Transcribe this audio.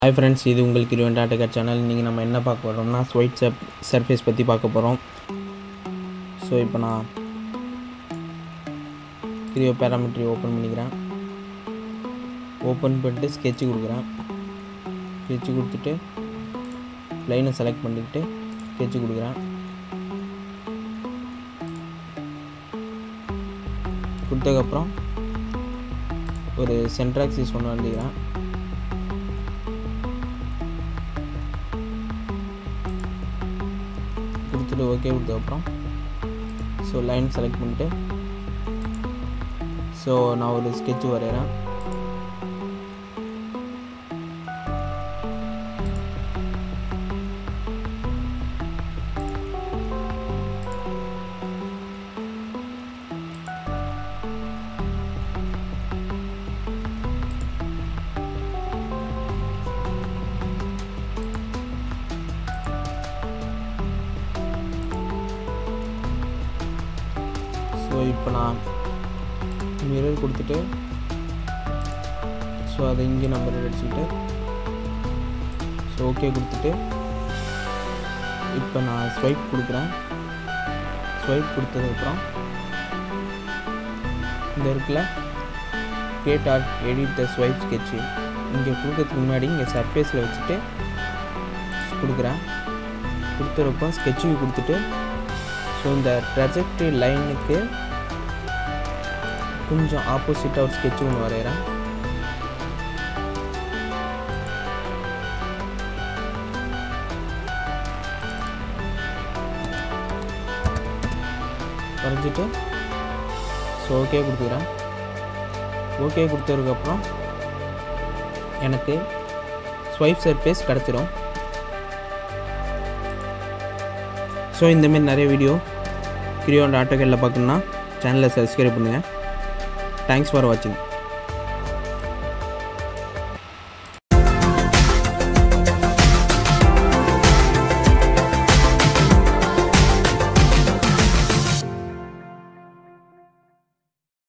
Hi friends, இது உங்கள் Kiruvan டாட்டகர் channel. இன்றைக்கி நம்ம என்ன பார்க்க போகிறோம்னா ஸ்வைப் சர்ஃபேஸ் பற்றி பார்க்க போகிறோம். ஸோ இப்போ நான் கிரியோ பேராமெட்ரி ஓப்பன் பண்ணிக்கிறேன். ஓப்பன் பண்ணிட்டு ஸ்கெட்சு கொடுக்குறேன். ஸ்கெட்சு கொடுத்துட்டு லைனை செலக்ட் பண்ணிக்கிட்டு ஸ்கெட்சு கொடுக்குறேன். கொடுத்ததுக்கப்புறம் ஒரு சென்ட்ராக்சிஸ் ஒன்று வரைஞ்சிக்கிறேன். கொடுத்துட்டு ஓகே கொடுத்ததுக்கப்புறம் ஸோ லைன் செலக்ட் பண்ணிட்டு ஸோ நான் ஒரு ஸ்கெட்சு வரைகிறேன். ஸோ இப்போ நான் மிரர் கொடுத்துட்டு ஸோ அதை இங்கே நான் மிரர் அடிச்சுக்கிட்டு ஸோ ஓகே கொடுத்துட்டு இப்போ நான் ஸ்வைப் கொடுக்குறேன். ஸ்வைப் கொடுத்ததுக்கப்புறம் இந்த இருக்குல்ல கிரியேட் ஆர் எடிட் த ஸ்வைப் ஸ்கெட்சு இங்கே கொடுக்கறதுக்கு முன்னாடி இங்கே சர்ஃபேஸில் வச்சுட்டு கொடுக்குறேன். கொடுத்துறப்போ ஸ்கெட்சுக்கு கொடுத்துட்டு ஸோ இந்த ட்ரெஜெக்டரி லைனுக்கு கொஞ்சம் ஆப்போசிட்டாக ஒரு ஸ்கெட்சு ஒன்று வரைகிறேன். வரைஞ்சிட்டு ஸோ ஓகே கொடுத்துக்கிறேன். ஓகே கொடுத்ததுக்கப்புறம் எனக்கு ஸ்வைப் சர்ஃபேஸ் கிடச்சிரும். ஸோ இந்தமாரி நிறைய வீடியோ கிரிவன் டாட்டகரில் பார்க்கணுன்னா சேனலை சப்ஸ்கிரைப் பண்ணுங்கள். தேங்க்ஸ் ஃபார் வாட்சிங்.